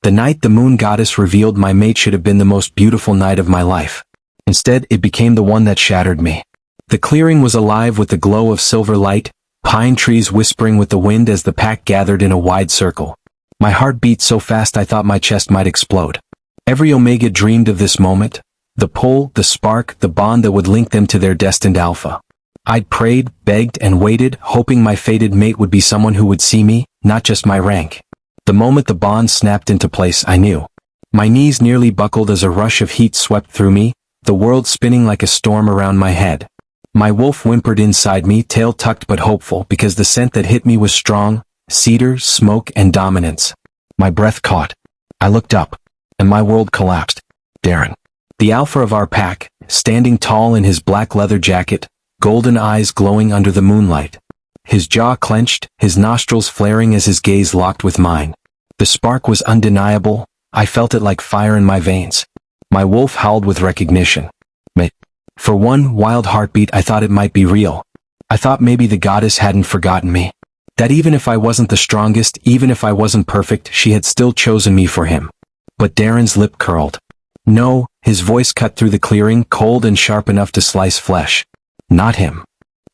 The night the moon goddess revealed my mate should have been the most beautiful night of my life. Instead, it became the one that shattered me. The clearing was alive with the glow of silver light, pine trees whispering with the wind as the pack gathered in a wide circle. My heart beat so fast I thought my chest might explode. Every Omega dreamed of this moment, the pull, the spark, the bond that would link them to their destined Alpha. I'd prayed, begged, and waited, hoping my fated mate would be someone who would see me, not just my rank. The moment the bond snapped into place, I knew. My knees nearly buckled as a rush of heat swept through me, the world spinning like a storm around my head. My wolf whimpered inside me, tail tucked but hopeful, because the scent that hit me was strong, cedar, smoke, and dominance. My breath caught. I looked up, and my world collapsed. Darren, the alpha of our pack, standing tall in his black leather jacket, golden eyes glowing under the moonlight. His jaw clenched, his nostrils flaring as his gaze locked with mine. The spark was undeniable, I felt it like fire in my veins. My wolf howled with recognition. Mate. For one wild heartbeat I thought it might be real. I thought maybe the goddess hadn't forgotten me. That even if I wasn't the strongest, even if I wasn't perfect, she had still chosen me for him. But Darren's lip curled. No, his voice cut through the clearing, cold and sharp enough to slice flesh. Not him.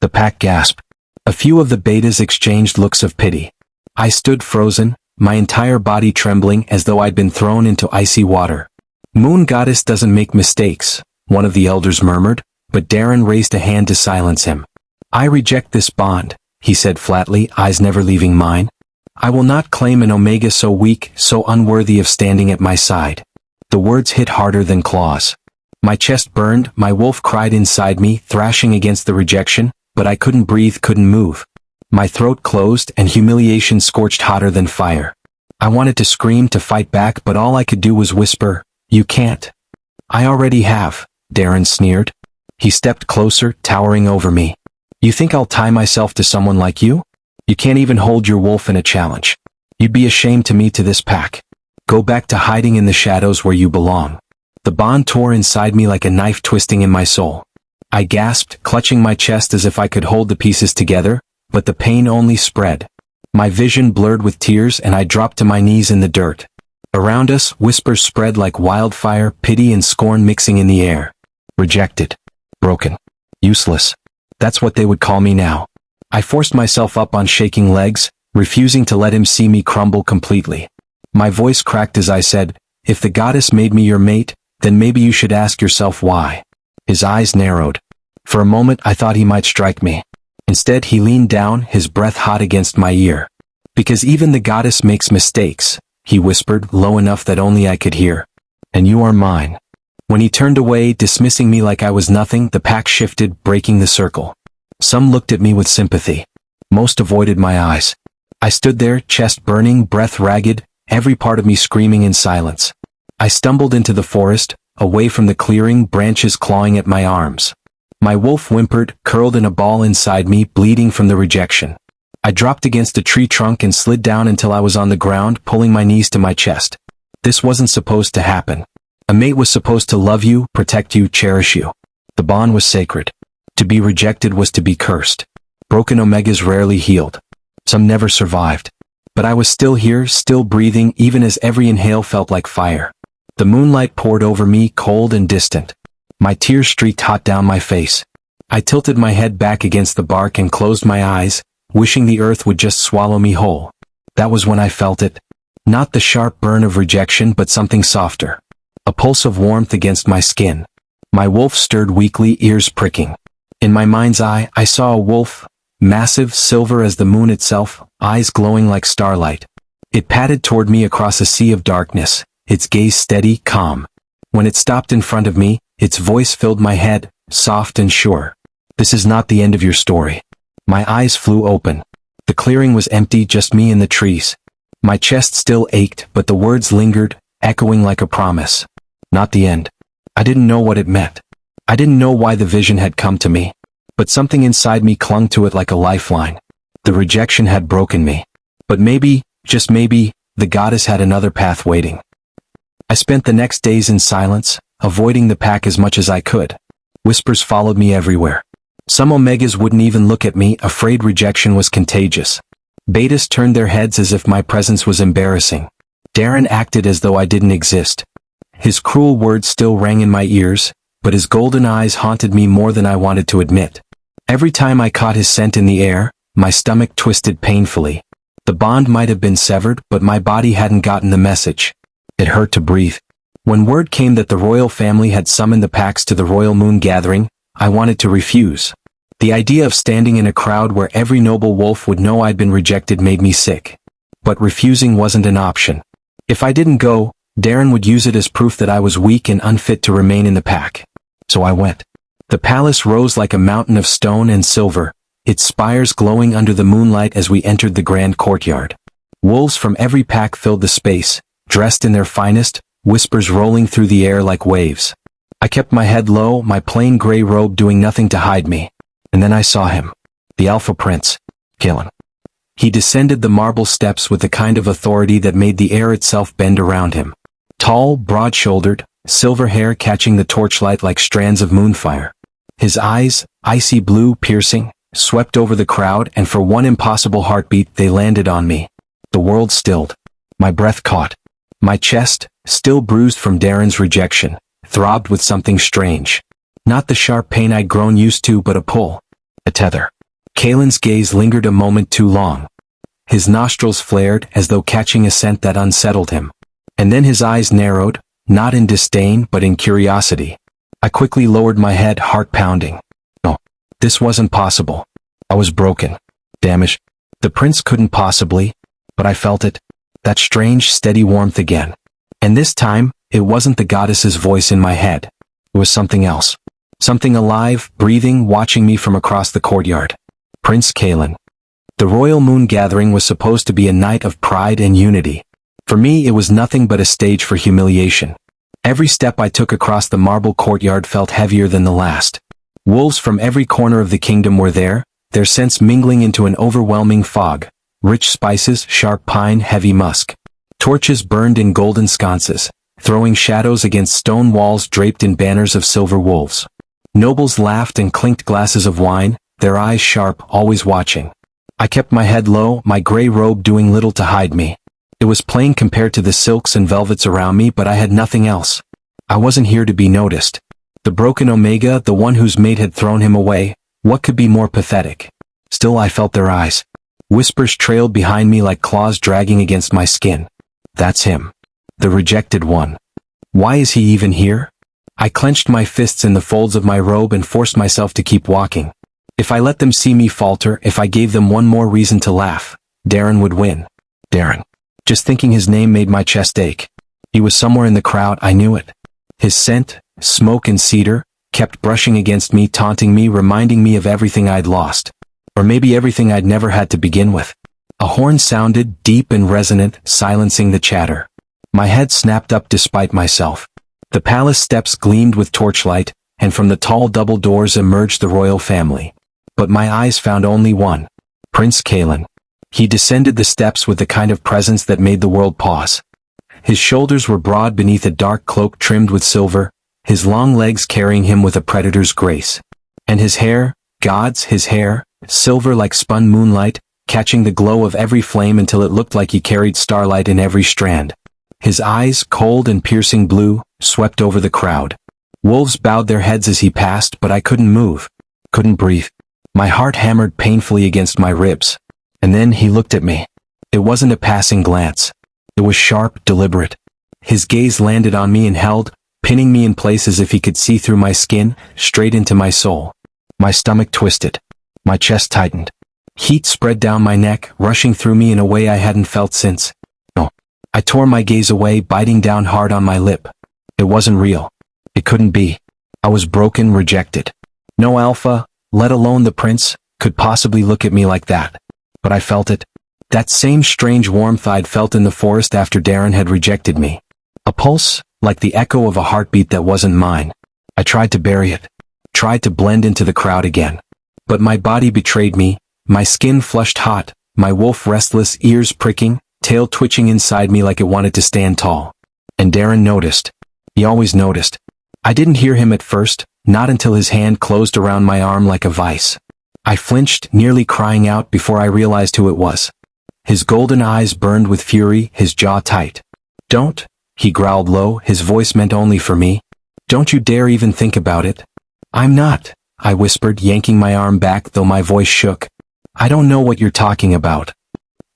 The pack gasped. A few of the betas exchanged looks of pity. I stood frozen, my entire body trembling as though I'd been thrown into icy water. Moon goddess doesn't make mistakes, one of the elders murmured, but Darren raised a hand to silence him. I reject this bond, he said flatly, eyes never leaving mine. I will not claim an Omega so weak, so unworthy of standing at my side. The words hit harder than claws. My chest burned, my wolf cried inside me, thrashing against the rejection, but I couldn't breathe, couldn't move. My throat closed, and humiliation scorched hotter than fire. I wanted to scream, to fight back, but all I could do was whisper, "You can't." "I already have," Darren sneered. He stepped closer, towering over me. "You think I'll tie myself to someone like you? You can't even hold your wolf in a challenge. You'd be ashamed to me, to this pack. Go back to hiding in the shadows where you belong." The bond tore inside me like a knife twisting in my soul. I gasped, clutching my chest as if I could hold the pieces together, but the pain only spread. My vision blurred with tears and I dropped to my knees in the dirt. Around us, whispers spread like wildfire, pity and scorn mixing in the air. Rejected. Broken. Useless. That's what they would call me now. I forced myself up on shaking legs, refusing to let him see me crumble completely. My voice cracked as I said, "If the goddess made me your mate, then maybe you should ask yourself why." His eyes narrowed. For a moment I thought he might strike me. Instead he leaned down, his breath hot against my ear. "Because even the goddess makes mistakes," he whispered, low enough that only I could hear. "And you are mine." When he turned away, dismissing me like I was nothing, the pack shifted, breaking the circle. Some looked at me with sympathy. Most avoided my eyes. I stood there, chest burning, breath ragged, every part of me screaming in silence. I stumbled into the forest, away from the clearing, branches clawing at my arms. My wolf whimpered, curled in a ball inside me, bleeding from the rejection. I dropped against a tree trunk and slid down until I was on the ground, pulling my knees to my chest. This wasn't supposed to happen. A mate was supposed to love you, protect you, cherish you. The bond was sacred. To be rejected was to be cursed. Broken Omegas rarely healed. Some never survived. But I was still here, still breathing, even as every inhale felt like fire. The moonlight poured over me, cold and distant. My tears streaked hot down my face. I tilted my head back against the bark and closed my eyes, wishing the earth would just swallow me whole. That was when I felt it. Not the sharp burn of rejection, but something softer. A pulse of warmth against my skin. My wolf stirred weakly, ears pricking. In my mind's eye, I saw a wolf, massive, silver as the moon itself, eyes glowing like starlight. It padded toward me across a sea of darkness, its gaze steady, calm. When it stopped in front of me, its voice filled my head, soft and sure. "This is not the end of your story." My eyes flew open. The clearing was empty, just me and the trees. My chest still ached, but the words lingered, echoing like a promise. Not the end. I didn't know what it meant. I didn't know why the vision had come to me. But something inside me clung to it like a lifeline. The rejection had broken me. But maybe, just maybe, the goddess had another path waiting. I spent the next days in silence, avoiding the pack as much as I could. Whispers followed me everywhere. Some Omegas wouldn't even look at me, afraid rejection was contagious. Betas turned their heads as if my presence was embarrassing. Darren acted as though I didn't exist. His cruel words still rang in my ears, but his golden eyes haunted me more than I wanted to admit. Every time I caught his scent in the air, my stomach twisted painfully. The bond might have been severed, but my body hadn't gotten the message. It hurt to breathe. When word came that the royal family had summoned the packs to the royal moon gathering, I wanted to refuse. The idea of standing in a crowd where every noble wolf would know I'd been rejected made me sick. But refusing wasn't an option. If I didn't go, Darren would use it as proof that I was weak and unfit to remain in the pack. So I went. The palace rose like a mountain of stone and silver, its spires glowing under the moonlight as we entered the grand courtyard. Wolves from every pack filled the space, dressed in their finest, whispers rolling through the air like waves. I kept my head low, my plain gray robe doing nothing to hide me. And then I saw him. The Alpha Prince, Kaelan. He descended the marble steps with the kind of authority that made the air itself bend around him. Tall, broad-shouldered, silver hair catching the torchlight like strands of moonfire. His eyes, icy blue, piercing, swept over the crowd, and for one impossible heartbeat they landed on me. The world stilled. My breath caught. My chest, still bruised from Darren's rejection, throbbed with something strange. Not the sharp pain I'd grown used to, but a pull. A tether. Kaelan's gaze lingered a moment too long. His nostrils flared as though catching a scent that unsettled him. And then his eyes narrowed, not in disdain but in curiosity. I quickly lowered my head, heart pounding. No, this wasn't possible. I was broken. Damaged. The prince couldn't possibly, but I felt it. That strange, steady warmth again. And this time, it wasn't the goddess's voice in my head. It was something else. Something alive, breathing, watching me from across the courtyard. Prince Kaelan. The royal moon gathering was supposed to be a night of pride and unity. For me, it was nothing but a stage for humiliation. Every step I took across the marble courtyard felt heavier than the last. Wolves from every corner of the kingdom were there, their scents mingling into an overwhelming fog. Rich spices, sharp pine, heavy musk. Torches burned in golden sconces, throwing shadows against stone walls draped in banners of silver wolves. Nobles laughed and clinked glasses of wine, their eyes sharp, always watching. I kept my head low, my gray robe doing little to hide me. It was plain compared to the silks and velvets around me, but I had nothing else. I wasn't here to be noticed. The broken Omega, the one whose mate had thrown him away, what could be more pathetic? Still I felt their eyes. Whispers trailed behind me like claws dragging against my skin. That's him. The rejected one. Why is he even here? I clenched my fists in the folds of my robe and forced myself to keep walking. If I let them see me falter, if I gave them one more reason to laugh, Darren would win. Darren. Just thinking his name made my chest ache. He was somewhere in the crowd, I knew it. His scent, smoke and cedar, kept brushing against me, taunting me, reminding me of everything I'd lost. Or maybe everything I'd never had to begin with. A horn sounded, deep and resonant, silencing the chatter. My head snapped up despite myself. The palace steps gleamed with torchlight, and from the tall double doors emerged the royal family. But my eyes found only one. Prince Kaelan. He descended the steps with the kind of presence that made the world pause. His shoulders were broad beneath a dark cloak trimmed with silver, his long legs carrying him with a predator's grace. And his hair, gods, his hair, silver like spun moonlight, catching the glow of every flame until it looked like he carried starlight in every strand. His eyes, cold and piercing blue, swept over the crowd. Wolves bowed their heads as he passed, but I couldn't move, couldn't breathe. My heart hammered painfully against my ribs. And then he looked at me. It wasn't a passing glance. It was sharp, deliberate. His gaze landed on me and held, pinning me in place as if he could see through my skin, straight into my soul. My stomach twisted. My chest tightened. Heat spread down my neck, rushing through me in a way I hadn't felt since. No. I tore my gaze away, biting down hard on my lip. It wasn't real. It couldn't be. I was broken, rejected. No Alpha, let alone the prince, could possibly look at me like that. But I felt it. That same strange warmth I'd felt in the forest after Darren had rejected me. A pulse, like the echo of a heartbeat that wasn't mine. I tried to bury it. Tried to blend into the crowd again. But my body betrayed me, my skin flushed hot, my wolf restless, ears pricking, tail twitching inside me like it wanted to stand tall. And Darren noticed. He always noticed. I didn't hear him at first, not until his hand closed around my arm like a vice. I flinched, nearly crying out before I realized who it was. His golden eyes burned with fury, his jaw tight. Don't, he growled low, his voice meant only for me. Don't you dare even think about it. I'm not, I whispered, yanking my arm back though my voice shook. I don't know what you're talking about.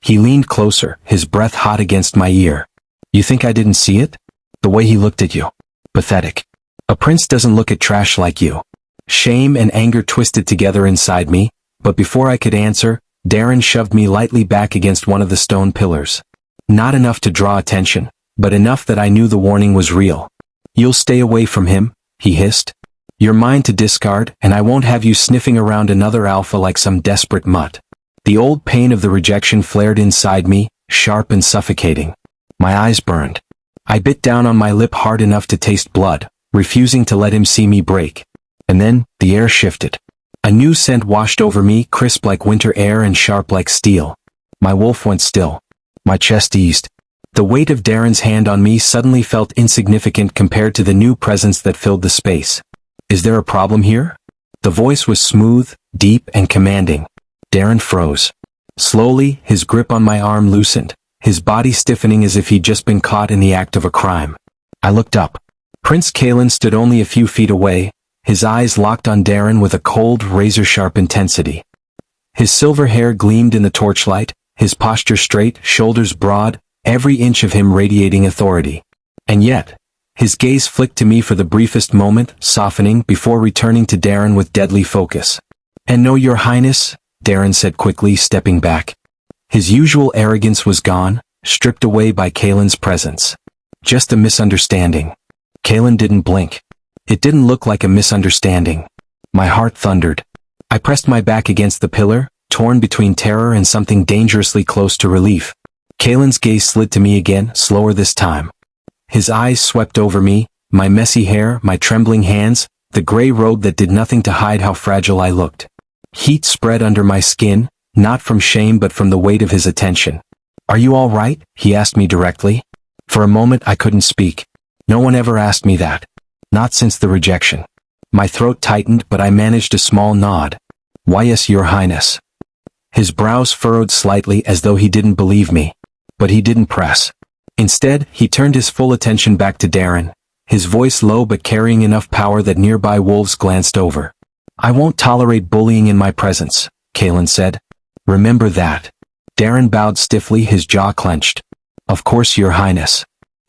He leaned closer, his breath hot against my ear. You think I didn't see it? The way he looked at you. Pathetic. A prince doesn't look at trash like you. Shame and anger twisted together inside me, but before I could answer, Darren shoved me lightly back against one of the stone pillars. Not enough to draw attention, but enough that I knew the warning was real. You'll stay away from him, he hissed. You're mine to discard, and I won't have you sniffing around another alpha like some desperate mutt. The old pain of the rejection flared inside me, sharp and suffocating. My eyes burned. I bit down on my lip hard enough to taste blood, refusing to let him see me break. And then, the air shifted. A new scent washed over me, crisp like winter air and sharp like steel. My wolf went still. My chest eased. The weight of Darren's hand on me suddenly felt insignificant compared to the new presence that filled the space. Is there a problem here? The voice was smooth, deep, and commanding. Darren froze. Slowly, his grip on my arm loosened, his body stiffening as if he'd just been caught in the act of a crime. I looked up. Prince Kaelan stood only a few feet away, his eyes locked on Darren with a cold, razor-sharp intensity. His silver hair gleamed in the torchlight, his posture straight, shoulders broad, every inch of him radiating authority. And yet, his gaze flicked to me for the briefest moment, softening before returning to Darren with deadly focus. "And no, your highness," Darren said quickly, stepping back. His usual arrogance was gone, stripped away by Kaelan's presence. Just a misunderstanding. Kaelan didn't blink. It didn't look like a misunderstanding. My heart thundered. I pressed my back against the pillar, torn between terror and something dangerously close to relief. Kaelan's gaze slid to me again, slower this time. His eyes swept over me, my messy hair, my trembling hands, the gray robe that did nothing to hide how fragile I looked. Heat spread under my skin, not from shame but from the weight of his attention. "Are you all right?" he asked me directly. For a moment I couldn't speak. No one ever asked me that. Not since the rejection. My throat tightened but I managed a small nod. "Why, yes, your highness." His brows furrowed slightly as though he didn't believe me. But he didn't press. Instead, he turned his full attention back to Darren, his voice low but carrying enough power that nearby wolves glanced over. "I won't tolerate bullying in my presence," Kaelan said. "Remember that." Darren bowed stiffly, his jaw clenched. "Of course, your highness."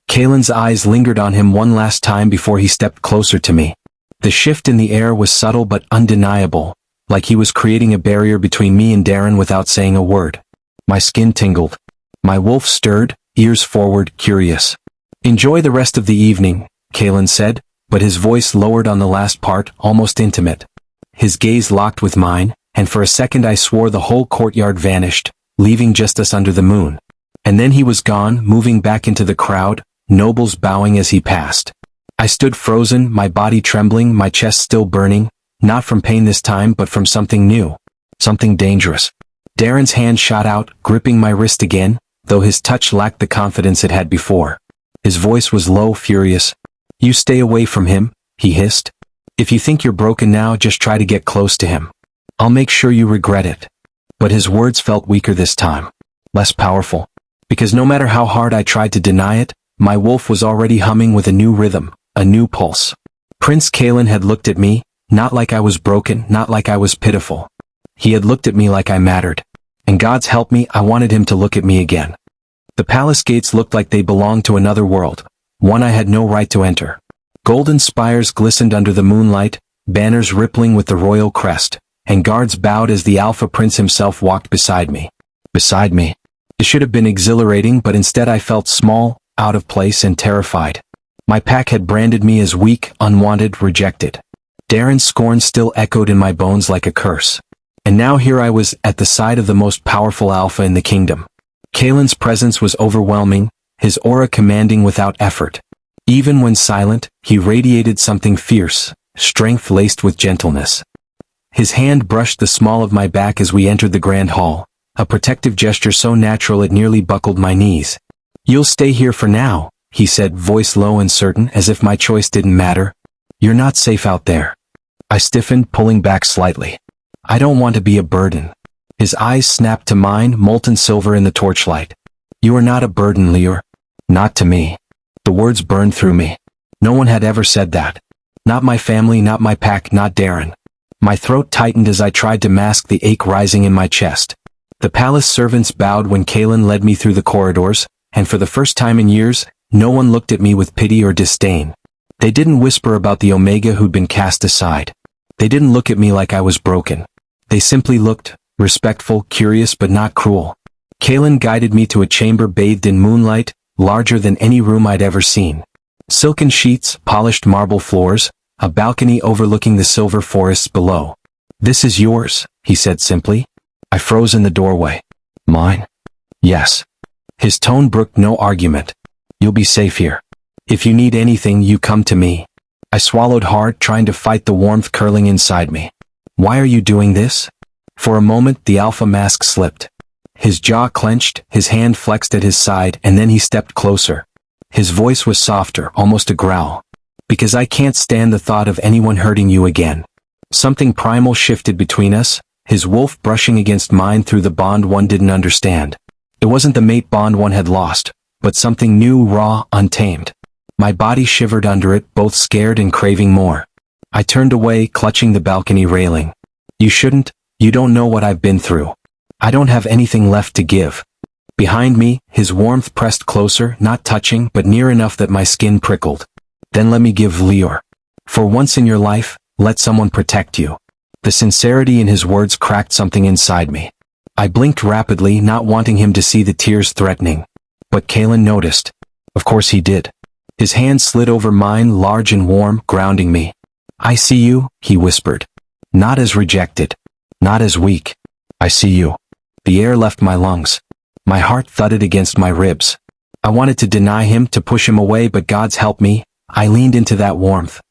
Kaelan's eyes lingered on him one last time before he stepped closer to me. The shift in the air was subtle but undeniable, like he was creating a barrier between me and Darren without saying a word. My skin tingled. My wolf stirred, ears forward, curious. "Enjoy the rest of the evening," Kaelan said, but his voice lowered on the last part, almost intimate. His gaze locked with mine, and for a second I swore the whole courtyard vanished, leaving just us under the moon. And then he was gone, moving back into the crowd, nobles bowing as he passed. I stood frozen, my body trembling, my chest still burning, not from pain this time but from something new. Something dangerous. Darren's hand shot out, gripping my wrist again, though his touch lacked the confidence it had before. His voice was low, furious. "You stay away from him," he hissed. "If you think you're broken now, just try to get close to him. I'll make sure you regret it." But his words felt weaker this time. Less powerful. Because no matter how hard I tried to deny it, my wolf was already humming with a new rhythm, a new pulse. Prince Kaelan had looked at me, not like I was broken, not like I was pitiful. He had looked at me like I mattered. And God's help me, I wanted him to look at me again. The palace gates looked like they belonged to another world, one I had no right to enter. Golden spires glistened under the moonlight, banners rippling with the royal crest, and guards bowed as the Alpha Prince himself walked beside me. Beside me. It should have been exhilarating, but instead I felt small, out of place and terrified. My pack had branded me as weak, unwanted, rejected. Darren's scorn still echoed in my bones like a curse. And now here I was, at the side of the most powerful alpha in the kingdom. Kaelan's presence was overwhelming, his aura commanding without effort. Even when silent, he radiated something fierce, strength laced with gentleness. His hand brushed the small of my back as we entered the grand hall, a protective gesture so natural it nearly buckled my knees. "You'll stay here for now," he said, voice low and certain, as if my choice didn't matter. "You're not safe out there." I stiffened, pulling back slightly. "I don't want to be a burden." His eyes snapped to mine, molten silver in the torchlight. "You are not a burden, Lior." Not to me. The words burned through me. No one had ever said that. Not my family, not my pack, not Darren. My throat tightened as I tried to mask the ache rising in my chest. The palace servants bowed when Kaelan led me through the corridors, and for the first time in years, no one looked at me with pity or disdain. They didn't whisper about the Omega who'd been cast aside. They didn't look at me like I was broken. They simply looked, respectful, curious but not cruel. Kaelan guided me to a chamber bathed in moonlight, larger than any room I'd ever seen. Silken sheets, polished marble floors, a balcony overlooking the silver forests below. "This is yours," he said simply. I froze in the doorway. "Mine?" "Yes." His tone brooked no argument. "You'll be safe here. If you need anything, you come to me." I swallowed hard, trying to fight the warmth curling inside me. "Why are you doing this?" For a moment, the Alpha mask slipped. His jaw clenched, his hand flexed at his side, and then he stepped closer. His voice was softer, almost a growl. "Because I can't stand the thought of anyone hurting you again." Something primal shifted between us, his wolf brushing against mine through the bond one didn't understand. It wasn't the mate bond one had lost, but something new, raw, untamed. My body shivered under it, both scared and craving more. I turned away, clutching the balcony railing. "You shouldn't. You don't know what I've been through. I don't have anything left to give." Behind me, his warmth pressed closer, not touching, but near enough that my skin prickled. "Then let me give Lior. For once in your life, let someone protect you." The sincerity in his words cracked something inside me. I blinked rapidly, not wanting him to see the tears threatening. But Kaelan noticed. Of course he did. His hand slid over mine, large and warm, grounding me. "I see you," he whispered. "Not as rejected. Not as weak. I see you." The air left my lungs. My heart thudded against my ribs. I wanted to deny him, to push him away, but God's help me, I leaned into that warmth.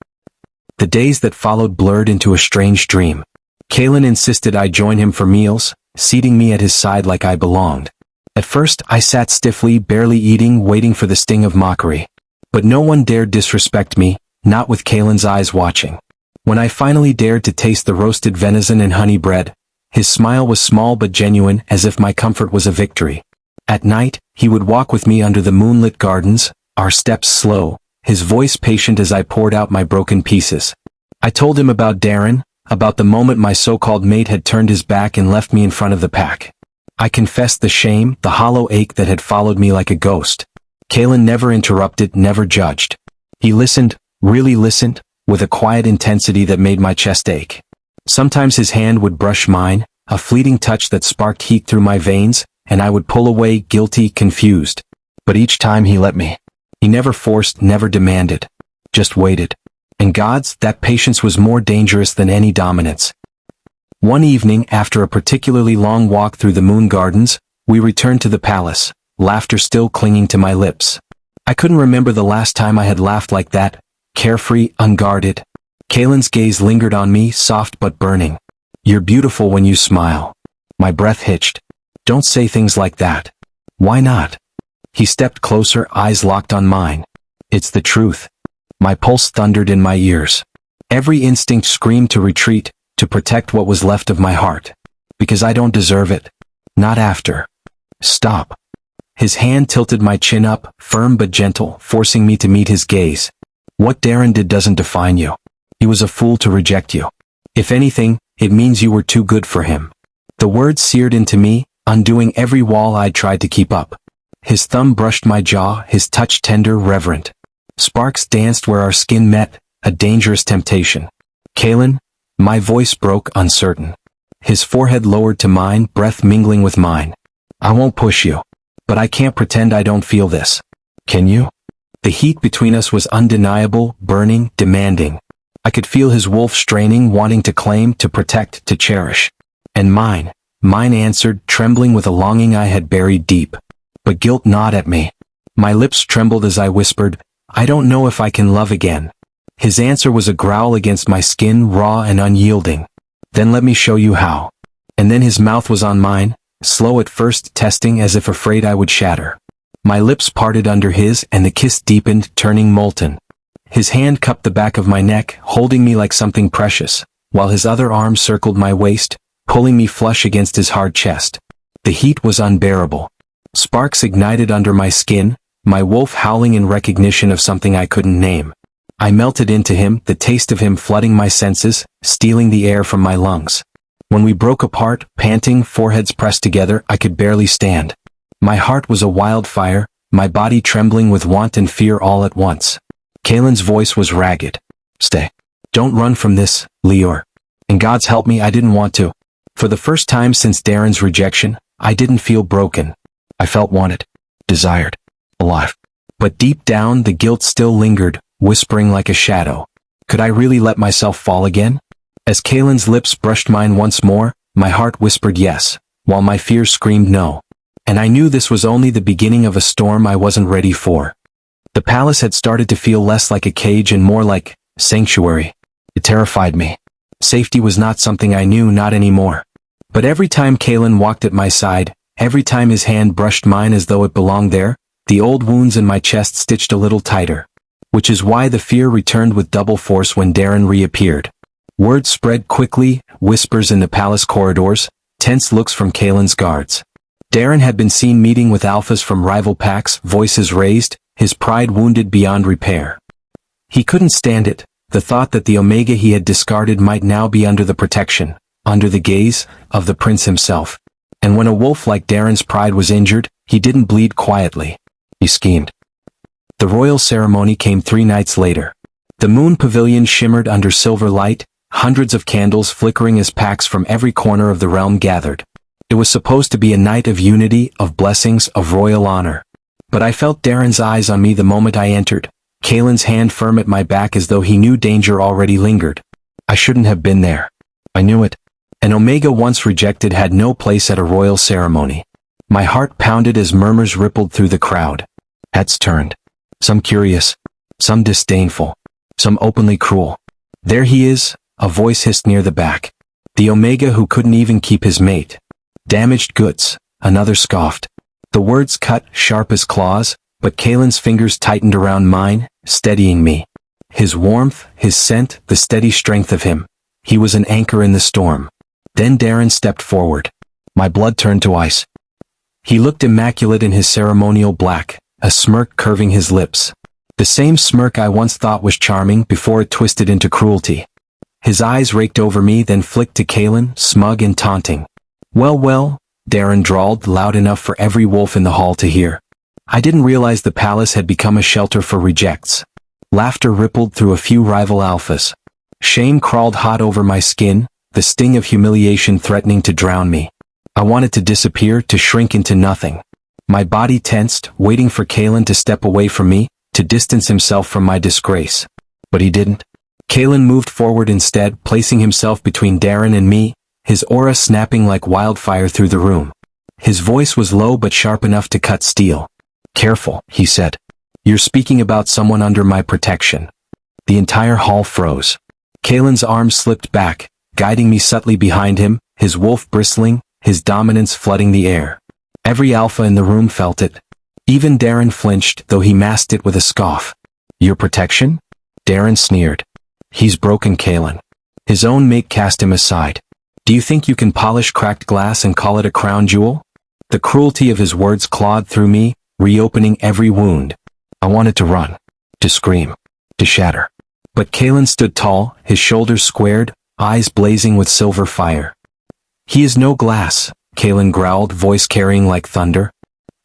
The days that followed blurred into a strange dream. Kaelan insisted I join him for meals, seating me at his side like I belonged. At first, I sat stiffly, barely eating, waiting for the sting of mockery. But no one dared disrespect me, not with Kaelan's eyes watching. When I finally dared to taste the roasted venison and honey bread, his smile was small but genuine, as if my comfort was a victory. At night, he would walk with me under the moonlit gardens, our steps slow, his voice patient as I poured out my broken pieces. I told him about Darren, about the moment my so-called mate had turned his back and left me in front of the pack. I confessed the shame, the hollow ache that had followed me like a ghost. Kaelan never interrupted, never judged. He listened, really listened, with a quiet intensity that made my chest ache. Sometimes his hand would brush mine, a fleeting touch that sparked heat through my veins, and I would pull away, guilty, confused. But each time he let me. He never forced, never demanded. Just waited. And God's, that patience was more dangerous than any dominance. One evening, after a particularly long walk through the moon gardens, we returned to the palace, laughter still clinging to my lips. I couldn't remember the last time I had laughed like that, carefree, unguarded. Kaelan's gaze lingered on me, soft but burning. "You're beautiful when you smile." My breath hitched. "Don't say things like that." "Why not?" He stepped closer, eyes locked on mine. "It's the truth." My pulse thundered in my ears. Every instinct screamed to retreat, to protect what was left of my heart. "Because I don't deserve it. Not after." "Stop." His hand tilted my chin up, firm but gentle, forcing me to meet his gaze. "What Darren did doesn't define you. He was a fool to reject you. If anything, it means you were too good for him." The words seared into me, undoing every wall I'd tried to keep up. His thumb brushed my jaw, his touch tender, reverent. Sparks danced where our skin met, a dangerous temptation. "Kaelan?" My voice broke, uncertain. His forehead lowered to mine, breath mingling with mine. "I won't push you. But I can't pretend I don't feel this. Can you?" The heat between us was undeniable, burning, demanding. I could feel his wolf straining, wanting to claim, to protect, to cherish. And mine answered, trembling with a longing I had buried deep. But guilt gnawed at me. My lips trembled as I whispered, "I don't know if I can love again." His answer was a growl against my skin, raw and unyielding. "Then let me show you how." And then his mouth was on mine, slow at first, testing as if afraid I would shatter. My lips parted under his, and the kiss deepened, turning molten. His hand cupped the back of my neck, holding me like something precious, while his other arm circled my waist, pulling me flush against his hard chest. The heat was unbearable. Sparks ignited under my skin, my wolf howling in recognition of something I couldn't name. I melted into him, the taste of him flooding my senses, stealing the air from my lungs. When we broke apart, panting, foreheads pressed together, I could barely stand. My heart was a wildfire, my body trembling with want and fear all at once. Kaelan's voice was ragged. Stay. Don't run from this, Lior. And God's help me, I didn't want to. For the first time since Darren's rejection, I didn't feel broken. I felt wanted, desired, alive. But deep down, the guilt still lingered, whispering like a shadow. Could I really let myself fall again? As Kaelan's lips brushed mine once more, my heart whispered yes, while my fears screamed no. And I knew this was only the beginning of a storm I wasn't ready for. The palace had started to feel less like a cage and more like sanctuary. It terrified me. Safety was not something I knew, not anymore. But every time Kaelan walked at my side, every time his hand brushed mine as though it belonged there, the old wounds in my chest stitched a little tighter. Which is why the fear returned with double force when Darren reappeared. Word spread quickly, whispers in the palace corridors, tense looks from Kaelan's guards. Darren had been seen meeting with alphas from rival packs, voices raised, his pride wounded beyond repair. He couldn't stand it, the thought that the Omega he had discarded might now be under the protection, under the gaze, of the prince himself. And when a wolf like Darren's pride was injured, he didn't bleed quietly. He schemed. The royal ceremony came 3 nights later. The moon pavilion shimmered under silver light, hundreds of candles flickering as packs from every corner of the realm gathered. It was supposed to be a night of unity, of blessings, of royal honor. But I felt Darren's eyes on me the moment I entered, Kaelan's hand firm at my back as though he knew danger already lingered. I shouldn't have been there. I knew it. An Omega once rejected had no place at a royal ceremony. My heart pounded as murmurs rippled through the crowd. Heads turned. Some curious, some disdainful, some openly cruel. There he is, a voice hissed near the back. The Omega who couldn't even keep his mate. Damaged goods, another scoffed. The words cut, sharp as claws, but Kaelan's fingers tightened around mine, steadying me. His warmth, his scent, the steady strength of him. He was an anchor in the storm. Then Darren stepped forward. My blood turned to ice. He looked immaculate in his ceremonial black, a smirk curving his lips. The same smirk I once thought was charming before it twisted into cruelty. His eyes raked over me, then flicked to Kaelan, smug and taunting. Well, Darren drawled, loud enough for every wolf in the hall to hear. I didn't realize the palace had become a shelter for rejects. Laughter rippled through a few rival alphas. Shame crawled hot over my skin, the sting of humiliation threatening to drown me. I wanted to disappear, to shrink into nothing. My body tensed, waiting for Kaelan to step away from me, to distance himself from my disgrace. But he didn't. Kaelan moved forward instead, placing himself between Darren and me, his aura snapping like wildfire through the room. His voice was low but sharp enough to cut steel. Careful, he said. You're speaking about someone under my protection. The entire hall froze. Kaelan's arms slipped back, guiding me subtly behind him, his wolf bristling, his dominance flooding the air. Every alpha in the room felt it. Even Darren flinched, though he masked it with a scoff. Your protection? Darren sneered. He's broken, Kaelan. His own mate cast him aside. Do you think you can polish cracked glass and call it a crown jewel? The cruelty of his words clawed through me, reopening every wound. I wanted to run, to scream, to shatter. But Kaelan stood tall, his shoulders squared, eyes blazing with silver fire. He is no glass, Kaelan growled, voice carrying like thunder.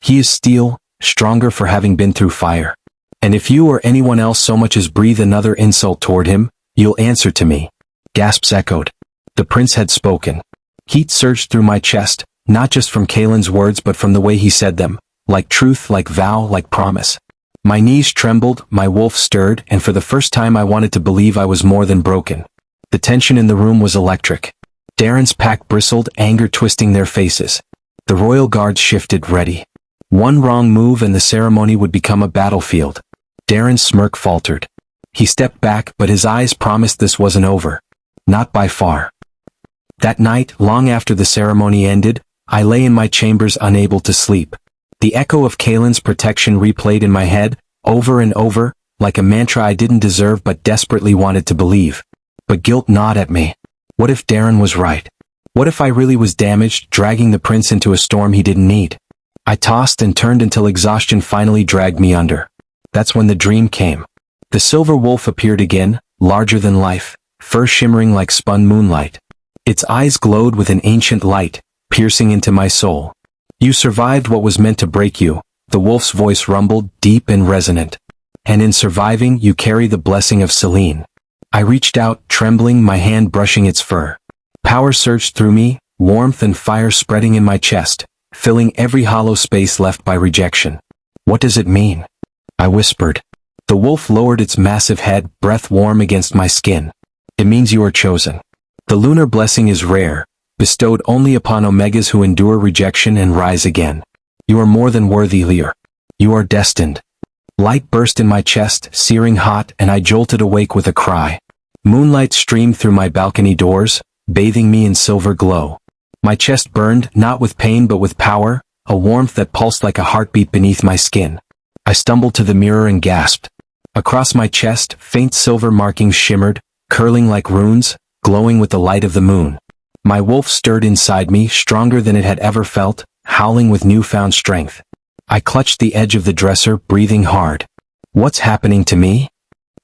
He is steel, stronger for having been through fire. And if you or anyone else so much as breathe another insult toward him, you'll answer to me. Gasps echoed. The prince had spoken. Heat surged through my chest, not just from Kaelan's words but from the way he said them, like truth, like vow, like promise. My knees trembled, my wolf stirred, and for the first time I wanted to believe I was more than broken. The tension in the room was electric. Darren's pack bristled, anger twisting their faces. The royal guards shifted, ready. One wrong move and the ceremony would become a battlefield. Darren's smirk faltered. He stepped back, but his eyes promised this wasn't over. Not by far. That night, long after the ceremony ended, I lay in my chambers unable to sleep. The echo of Kaelan's protection replayed in my head, over and over, like a mantra I didn't deserve but desperately wanted to believe. But guilt gnawed at me. What if Darren was right? What if I really was damaged, dragging the prince into a storm he didn't need? I tossed and turned until exhaustion finally dragged me under. That's when the dream came. The silver wolf appeared again, larger than life, fur shimmering like spun moonlight. Its eyes glowed with an ancient light, piercing into my soul. You survived what was meant to break you, the wolf's voice rumbled, deep and resonant. And in surviving, you carry the blessing of Selene. I reached out, trembling, my hand brushing its fur. Power surged through me, warmth and fire spreading in my chest, filling every hollow space left by rejection. What does it mean? I whispered. The wolf lowered its massive head, breath warm against my skin. It means you are chosen. The lunar blessing is rare, bestowed only upon Omegas who endure rejection and rise again. You are more than worthy, Lear. You are destined. Light burst in my chest, searing hot, and I jolted awake with a cry. Moonlight streamed through my balcony doors, bathing me in silver glow. My chest burned, not with pain but with power, a warmth that pulsed like a heartbeat beneath my skin. I stumbled to the mirror and gasped. Across my chest, faint silver markings shimmered, curling like runes, glowing with the light of the moon. My wolf stirred inside me, stronger than it had ever felt, howling with newfound strength. I clutched the edge of the dresser, breathing hard. What's happening to me?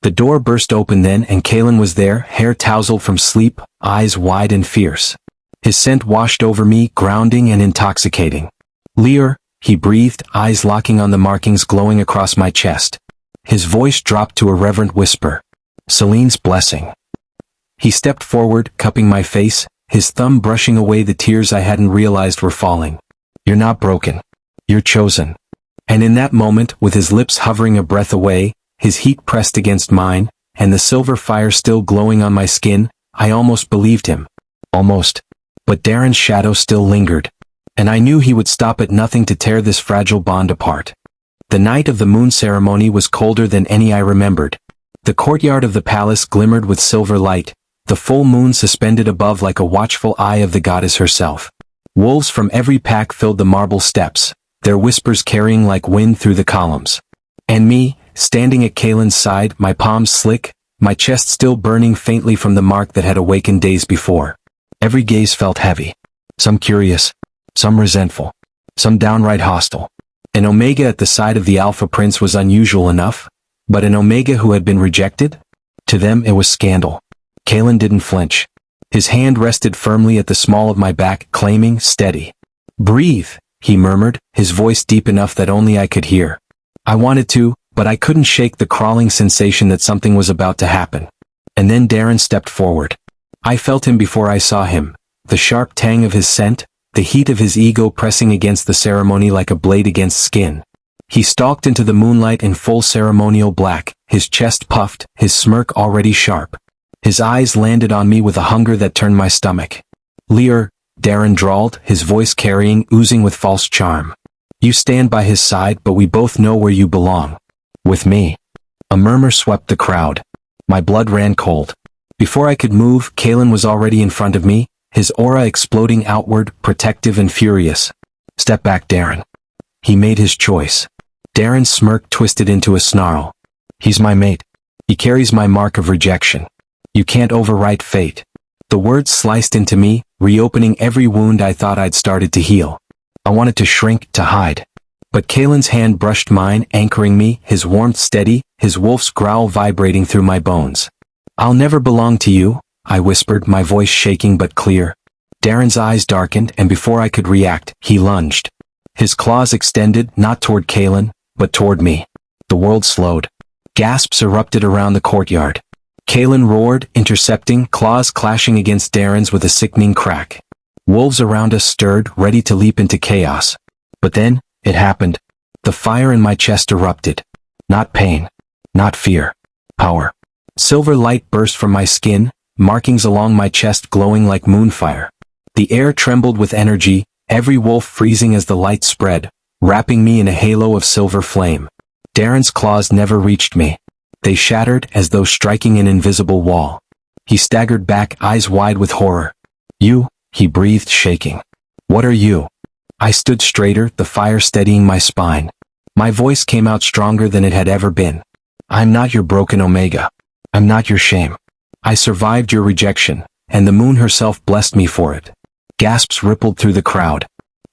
The door burst open then, and Kaelan was there, hair tousled from sleep, eyes wide and fierce. His scent washed over me, grounding and intoxicating. Lear, he breathed, eyes locking on the markings glowing across my chest. His voice dropped to a reverent whisper. Selene's blessing. He stepped forward, cupping my face, his thumb brushing away the tears I hadn't realized were falling. You're not broken. You're chosen. And in that moment, with his lips hovering a breath away, his heat pressed against mine, and the silver fire still glowing on my skin, I almost believed him. Almost. But Darren's shadow still lingered. And I knew he would stop at nothing to tear this fragile bond apart. The night of the moon ceremony was colder than any I remembered. The courtyard of the palace glimmered with silver light, the full moon suspended above like a watchful eye of the goddess herself. Wolves from every pack filled the marble steps, their whispers carrying like wind through the columns. And me, standing at Kaelan's side, my palms slick, my chest still burning faintly from the mark that had awakened days before. Every gaze felt heavy. Some curious, some resentful, some downright hostile. An Omega at the side of the Alpha Prince was unusual enough, but an Omega who had been rejected? To them it was scandal. Kaelan didn't flinch. His hand rested firmly at the small of my back, claiming, steady. Breathe, he murmured, his voice deep enough that only I could hear. I wanted to, but I couldn't shake the crawling sensation that something was about to happen. And then Darren stepped forward. I felt him before I saw him, the sharp tang of his scent, the heat of his ego pressing against the ceremony like a blade against skin. He stalked into the moonlight in full ceremonial black, his chest puffed, his smirk already sharp. His eyes landed on me with a hunger that turned my stomach. Lear, Darren drawled, his voice carrying, oozing with false charm. You stand by his side, but we both know where you belong. With me. A murmur swept the crowd. My blood ran cold. Before I could move, Kaelan was already in front of me, his aura exploding outward, protective and furious. Step back, Darren. He made his choice. Darren's smirk twisted into a snarl. He's my mate. He carries my mark of rejection. You can't overwrite fate. The words sliced into me, reopening every wound I thought I'd started to heal. I wanted to shrink, to hide. But Kaelan's hand brushed mine, anchoring me, his warmth steady, his wolf's growl vibrating through my bones. I'll never belong to you, I whispered, my voice shaking but clear. Darren's eyes darkened, and before I could react, he lunged. His claws extended, not toward Kaelan, but toward me. The world slowed. Gasps erupted around the courtyard. Kaelan roared, intercepting, claws clashing against Darren's with a sickening crack. Wolves around us stirred, ready to leap into chaos. But then, it happened. The fire in my chest erupted. Not pain. Not fear. Power. Silver light burst from my skin, markings along my chest glowing like moonfire. The air trembled with energy, every wolf freezing as the light spread, wrapping me in a halo of silver flame. Darren's claws never reached me. They shattered as though striking an invisible wall. He staggered back, eyes wide with horror. You, he breathed, shaking. What are you? I stood straighter, the fire steadying my spine. My voice came out stronger than it had ever been. I'm not your broken Omega. I'm not your shame. I survived your rejection, and the moon herself blessed me for it. Gasps rippled through the crowd.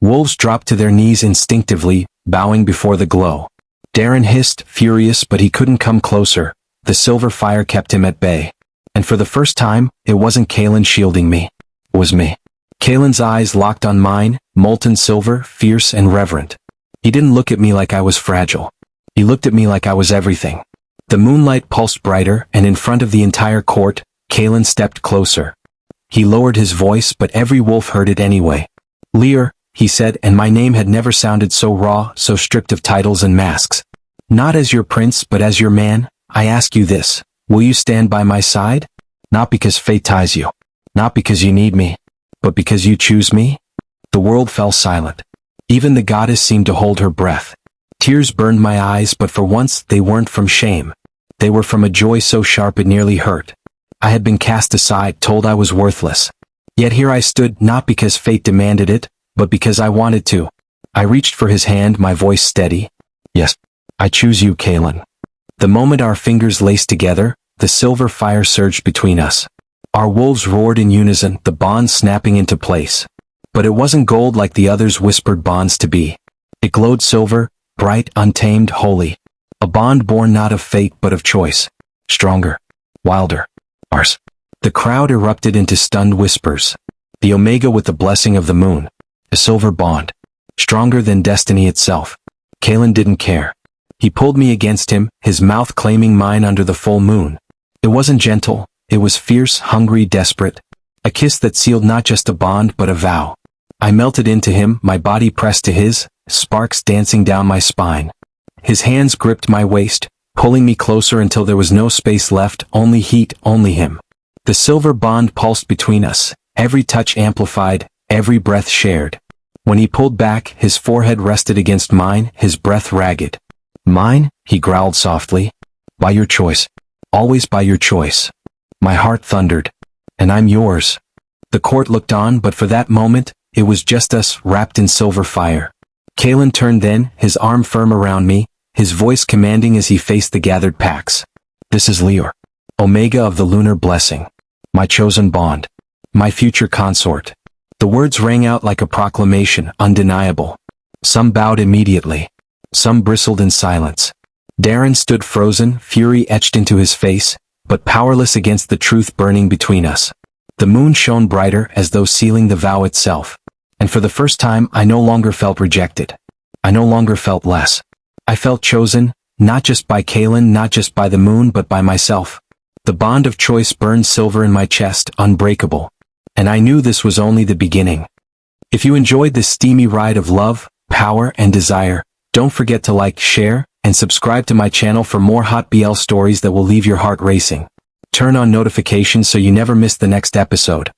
Wolves dropped to their knees instinctively, bowing before the glow. Darren hissed, furious, but he couldn't come closer. The silver fire kept him at bay. And for the first time, it wasn't Kaelan shielding me. It was me. Kaelan's eyes locked on mine, molten silver, fierce and reverent. He didn't look at me like I was fragile. He looked at me like I was everything. The moonlight pulsed brighter, and in front of the entire court, Kaelan stepped closer. He lowered his voice, but every wolf heard it anyway. Lear, he said, and my name had never sounded so raw, so stripped of titles and masks. Not as your prince, but as your man, I ask you this. Will you stand by my side? Not because fate ties you. Not because you need me. But because you choose me? The world fell silent. Even the goddess seemed to hold her breath. Tears burned my eyes, but for once they weren't from shame. They were from a joy so sharp it nearly hurt. I had been cast aside, told I was worthless. Yet here I stood, not because fate demanded it, but because I wanted to. I reached for his hand, my voice steady. Yes, I choose you, Kaelan. The moment our fingers laced together, the silver fire surged between us. Our wolves roared in unison, the bond snapping into place. But it wasn't gold like the others whispered bonds to be. It glowed silver, bright, untamed, holy. A bond born not of fate but of choice. Stronger. Wilder. Ours. The crowd erupted into stunned whispers. The Omega with the blessing of the moon. A silver bond. Stronger than destiny itself. Kaelan didn't care. He pulled me against him, his mouth claiming mine under the full moon. It wasn't gentle. It was fierce, hungry, desperate. A kiss that sealed not just a bond but a vow. I melted into him, my body pressed to his, sparks dancing down my spine. His hands gripped my waist, pulling me closer until there was no space left, only heat, only him. The silver bond pulsed between us, every touch amplified, every breath shared. When he pulled back, his forehead rested against mine, his breath ragged. Mine? He growled softly. By your choice. Always by your choice. My heart thundered. And I'm yours. The court looked on, but for that moment, it was just us, wrapped in silver fire. Kaelan turned then, his arm firm around me, his voice commanding as he faced the gathered packs. This is Lear. Omega of the lunar blessing. My chosen bond. My future consort. The words rang out like a proclamation, undeniable. Some bowed immediately. Some bristled in silence. Darren stood frozen, fury etched into his face, but powerless against the truth burning between us. The moon shone brighter as though sealing the vow itself. And for the first time I no longer felt rejected. I no longer felt less. I felt chosen, not just by Kaelan, not just by the moon, but by myself. The bond of choice burned silver in my chest, unbreakable. And I knew this was only the beginning. If you enjoyed this steamy ride of love, power, and desire, don't forget to like, share, and subscribe to my channel for more hot BL stories that will leave your heart racing. Turn on notifications so you never miss the next episode.